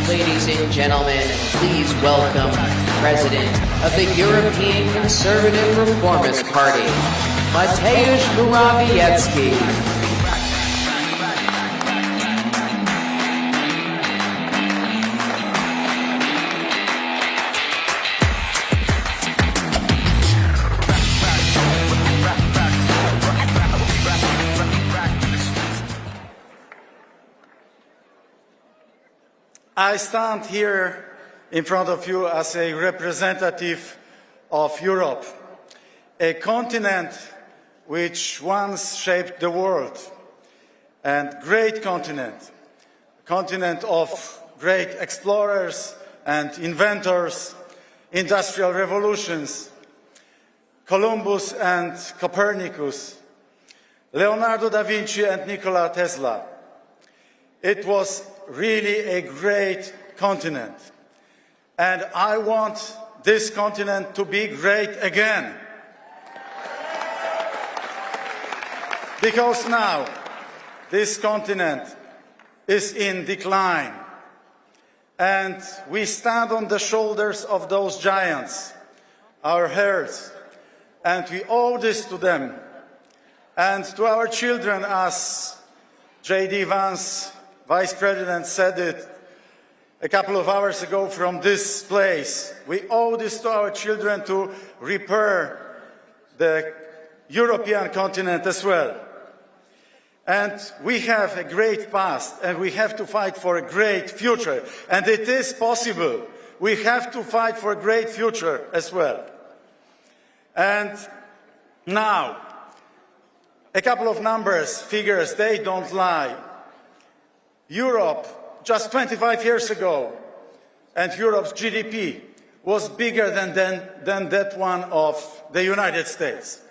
ladies and gentlemen, please welcome President of the European Conservative Reformist Party, Mateusz Morawiecki. I stand here in front of you as a representative of Europe, a continent which once shaped the world, and great continent, a continent of great explorers and inventors, industrial revolutions, Columbus and Copernicus, Leonardo da Vinci and Nikola Tesla. It was really a great continent. And I want this continent to be great again. Because now this continent is in decline. And we stand on the shoulders of those giants, our heirs. And we owe this to them and to our children, as J.D. Vance, Vice President, said it a couple of hours ago from this place. We owe this to our children to repair the European continent as well. And we have a great past, and we have to fight for a great future. And it is possible. We have to fight for a great future as well. And now, a couple of numbers, figures, they don't lie. Europe, just 25 years ago, and Europe's GDP was bigger than that one of the United States.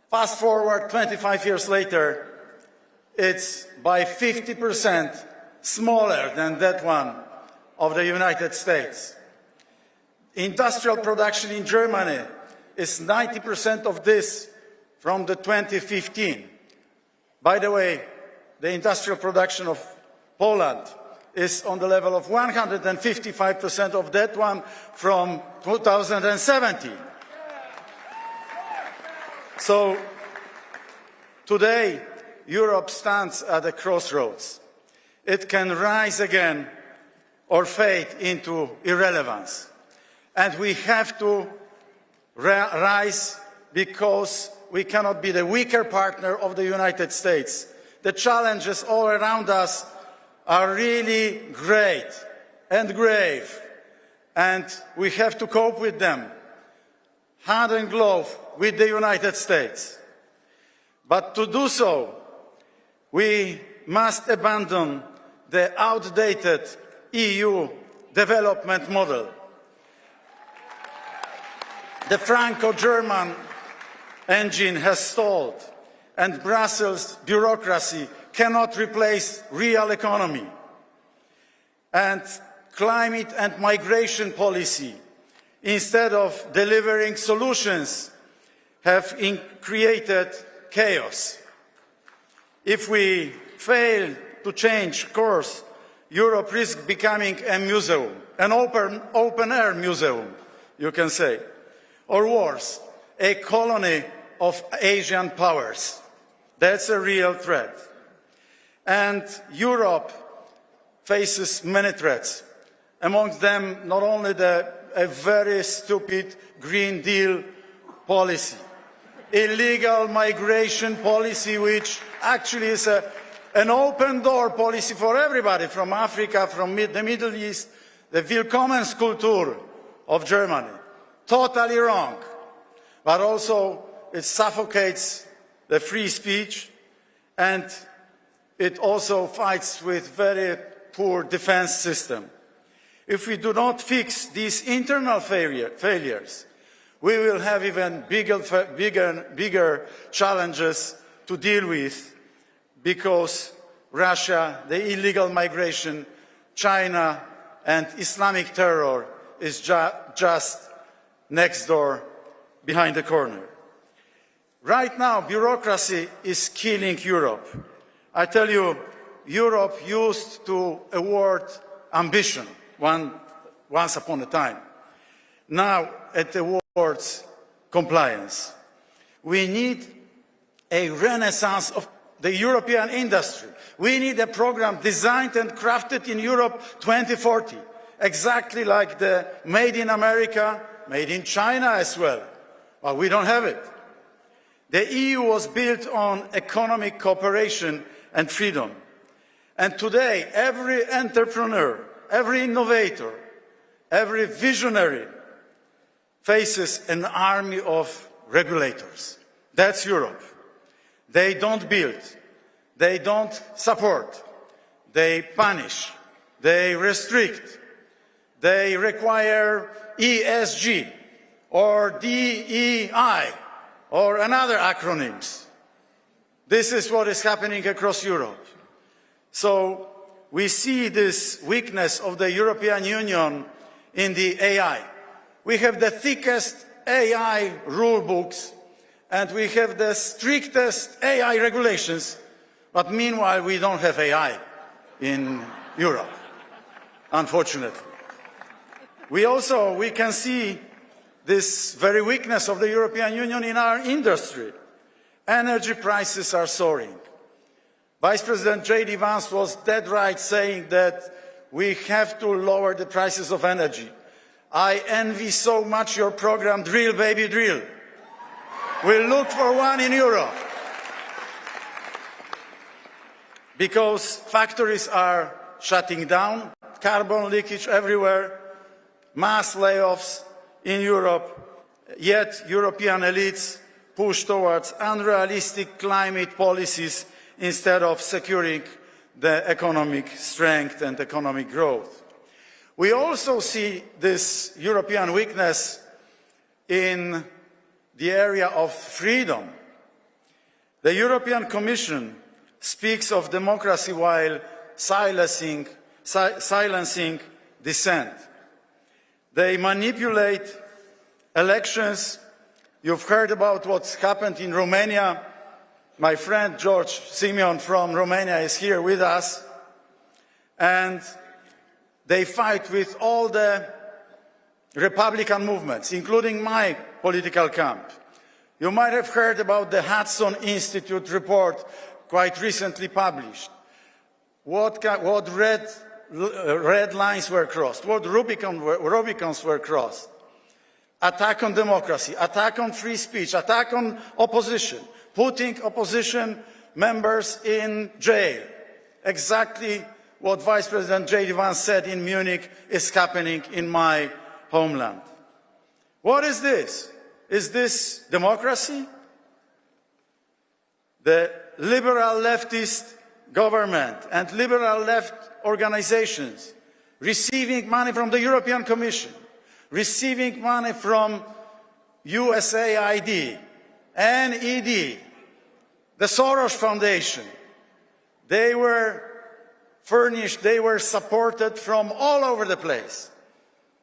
Fast forward 25 years later, it's by 50% smaller than that one of the United States. Industrial production in Germany is 90% of this from the 2015. By the way, the industrial production of Poland is on the level of 155% of that one from 2017. So today, Europe stands at a crossroads. It can rise again or fade into irrelevance. And we have to rise because we cannot be the weaker partner of the United States. The challenges all around us are really great and grave, and we have to cope with them, hand in glove with the United States. But to do so, we must abandon the outdated EU development model. The Franco-German engine has stalled, and Brussels bureaucracy cannot replace real economy. And climate and migration policy, instead of delivering solutions, have created chaos. If we fail to change course, Europe risks becoming a museum, an open-air museum, you can say, or worse, a colony of Asian powers. That's a real threat. And Europe faces many threats. Amongst them, not only a very stupid Green Deal policy, illegal migration policy, which actually is an open-door policy for everybody from Africa, from the Middle East, the Willkommenskultur of Germany. Totally wrong. But also, it suffocates the free speech, and it also fights with very poor defense system. If we do not fix these internal failures, we will have even bigger challenges to deal with, because Russia, the illegal migration, China, and Islamic terror is just next door, behind the corner. Right now, bureaucracy is killing Europe. I tell you, Europe used to award ambition once upon a time. Now, at the words compliance, we need a renaissance of the European industry. We need a program designed and crafted in Europe 2040, exactly like the Made in America, Made in China as well. But we don't have it. The EU was built on economic cooperation and freedom. And today, every entrepreneur, every innovator, every visionary faces an army of regulators. That's Europe. They don't build, they don't support, they punish, they restrict, they require ESG or DEI or another acronyms. This is what is happening across Europe. So we see this weakness of the European Union in the AI. We have the thickest AI rule books and we have the strictest AI regulations, but meanwhile we don't have AI in Europe, unfortunately. We can see this very weakness of the European Union in our industry. Energy prices are soaring. Vice President J.D. Vance was dead right saying that we have to lower the prices of energy. I envy so much your program, Drill Baby Drill. We'll look for one in Europe. Because factories are shutting down, carbon leakage everywhere, mass layoffs in Europe, yet European elites push towards unrealistic climate policies instead of securing the economic strength and economic growth. We also see this European weakness in the area of freedom. The European Commission speaks of democracy while silencing dissent. They manipulate elections. You've heard about what's happened in Romania. My friend George Simeon from Romania is here with us. And they fight with all the Republican movements, including my political camp. You might have heard about the Hudson Institute report quite recently published. What red lines were crossed, what Rubicons were crossed. Attack on democracy, attack on free speech, attack on opposition, putting opposition members in jail. Exactly what Vice President J.D. Vance said in Munich is happening in my homeland. What is this? Is this democracy? The liberal leftist government and liberal left organizations receiving money from the European Commission, receiving money from USAID, NED, the Soros Foundation. They were furnished, they were supported from all over the place.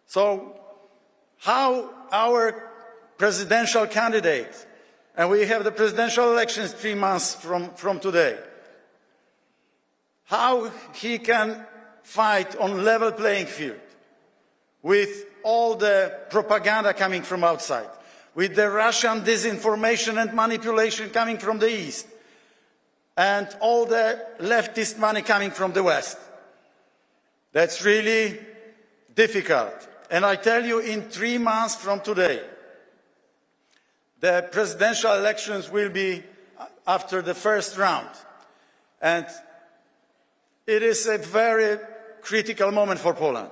So how our presidential candidate, and we have the presidential elections 3 months from today, how he can fight on level playing field with all the propaganda coming from outside, with the Russian disinformation and manipulation coming from the East, and all the leftist money coming from the West. That's really difficult. And I tell you, in 3 months from today, the presidential elections will be after the first round. And it is a very critical moment for Poland.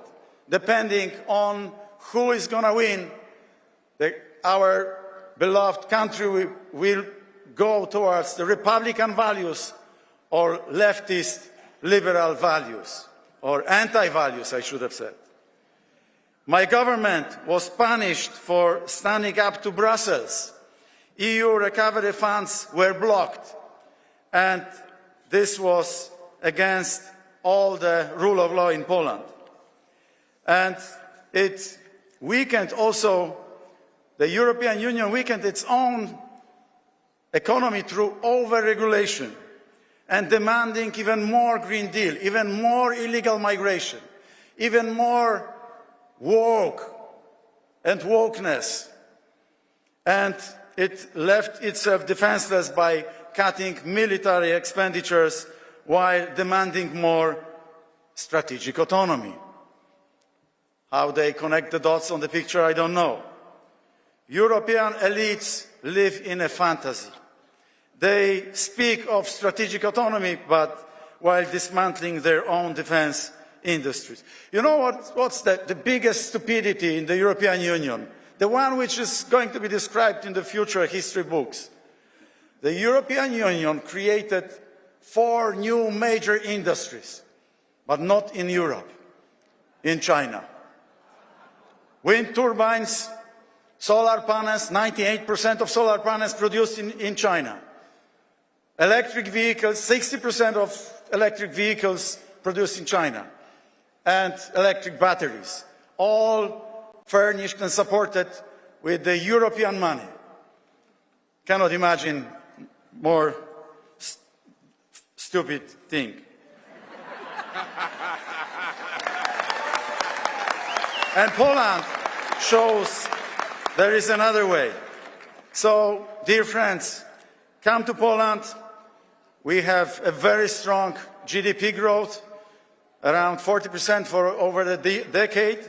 Depending on who is going to win, our beloved country will go towards the Republican values or leftist liberal values, or anti-values, I should have said. My government was punished for standing up to Brussels. EU recovery funds were blocked, and this was against all the rule of law in Poland. And it weakened also, the European Union weakened its own economy through over-regulation and demanding even more Green Deal, even more illegal migration, even more woke and wokeness. And it left itself defenseless by cutting military expenditures while demanding more strategic autonomy. How they connect the dots on the picture, I don't know. European elites live in a fantasy. They speak of strategic autonomy, but while dismantling their own defense industries. You know what's the biggest stupidity in the European Union? The one which is going to be described in the future history books. The European Union created 4 new major industries, but not in Europe, in China. Wind turbines, solar panels, 98% of solar panels produced in China. Electric vehicles, 60% of electric vehicles produced in China. And electric batteries, all furnished and supported with the European money. Cannot imagine more stupid thing. And Poland shows there is another way. So, dear friends, come to Poland. We have a very strong GDP growth, around 40% for over the decade.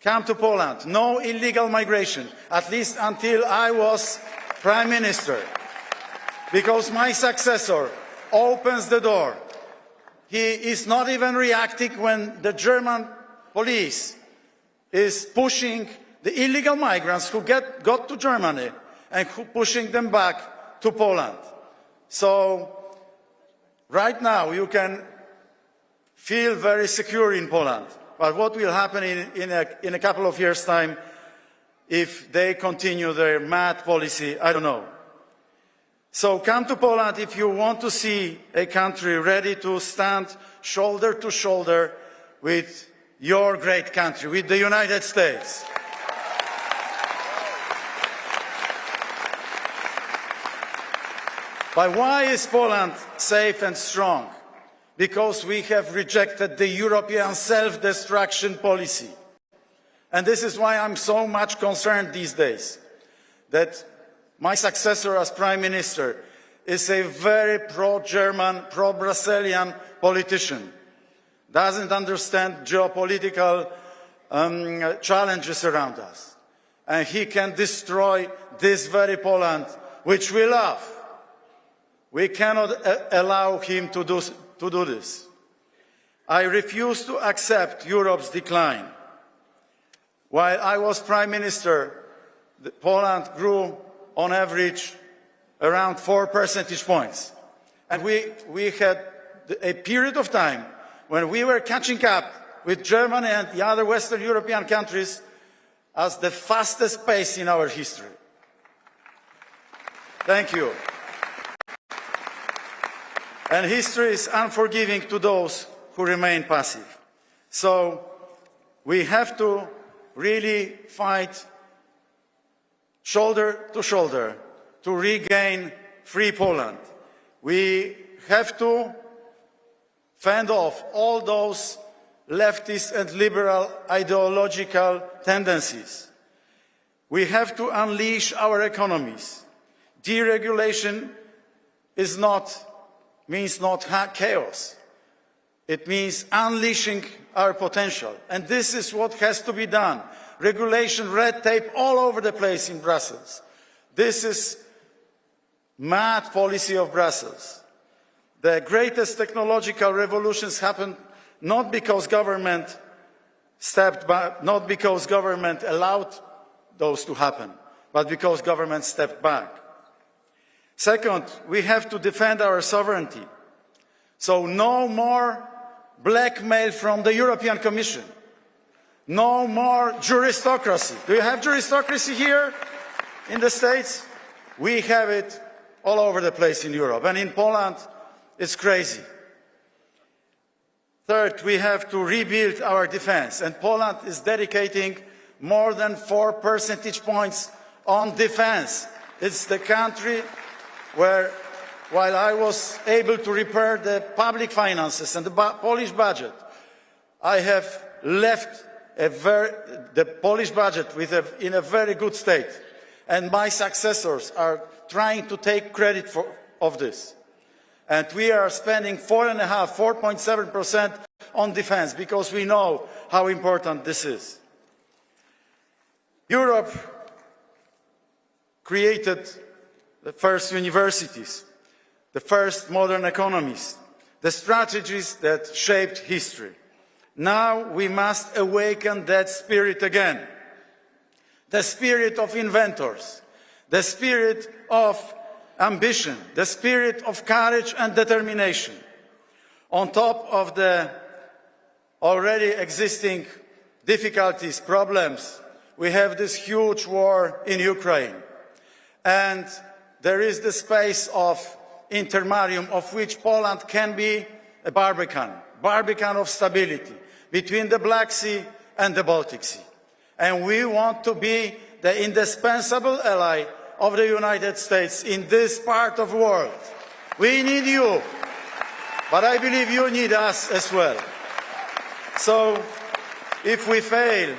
Come to Poland. No illegal migration, at least until I was Prime Minister. Because my successor opens the door. He is not even reacting when the German police is pushing the illegal migrants who got to Germany and pushing them back to Poland. So right now you can feel very secure in Poland. But what will happen in a couple of years' time if they continue their mad policy, I don't know. So come to Poland if you want to see a country ready to stand shoulder to shoulder with your great country, with the United States. But why is Poland safe and strong? Because we have rejected the European self-destruction policy. And this is why I'm so much concerned these days that my successor as Prime Minister is a very pro-German, pro-Brazilian politician. Doesn't understand geopolitical challenges around us. And he can destroy this very Poland, which we love. We cannot allow him to do this. I refuse to accept Europe's decline. While I was Prime Minister, Poland grew on average around 4 percentage points. And we had a period of time when we were catching up with Germany and the other Western European countries as the fastest pace in our history. Thank you. And history is unforgiving to those who remain passive. So we have to really fight shoulder to shoulder to regain free Poland. We have to fend off all those leftist and liberal ideological tendencies. We have to unleash our economies. Deregulation means not chaos. It means unleashing our potential. And this is what has to be done. Regulation, red tape all over the place in Brussels. This is mad policy of Brussels. The greatest technological revolutions happened not because government stepped back, not because government allowed those to happen, but because government stepped back. Second, we have to defend our sovereignty. So no more blackmail from the European Commission. No more juristocracy. Do you have juristocracy here in the States? We have it all over the place in Europe. And in Poland, it's crazy. Third, we have to rebuild our defense. And Poland is dedicating more than 4 percentage points on defense. It's the country where, while I was able to repair the public finances and the Polish budget, I have left the Polish budget in a very good state, and my successors are trying to take credit of this. And we are spending 4.7% on defense because we know how important this is. Europe created the first universities, the first modern economies, the strategies that shaped history. Now we must awaken that spirit again. The spirit of inventors, the spirit of ambition, the spirit of courage and determination. On top of the already existing difficulties, problems, we have this huge war in Ukraine. And there is the space of intermarium of which Poland can be a barbican of stability between the Black Sea and the Baltic Sea. And we want to be the indispensable ally of the United States in this part of the world. We need you, but I believe you need us as well. So, if we fail,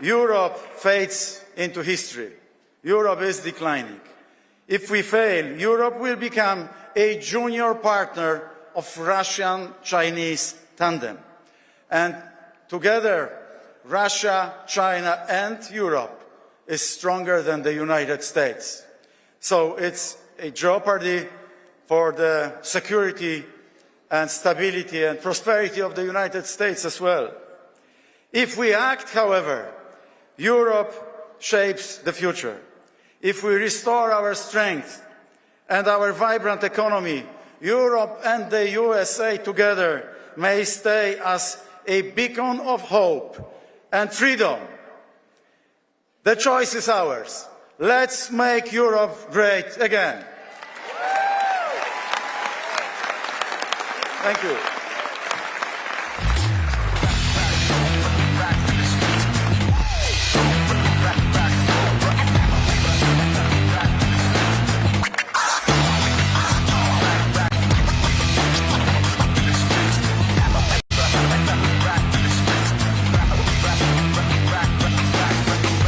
Europe fades into history. Europe is declining. If we fail, Europe will become a junior partner of Russian-Chinese tandem. And together, Russia, China, and Europe is stronger than the United States. So it's a jeopardy for the security and stability and prosperity of the United States as well. If we act, however, Europe shapes the future. If we restore our strength and our vibrant economy, Europe and the USA together may stay as a beacon of hope and freedom. The choice is ours. Let's make Europe great again. Thank you.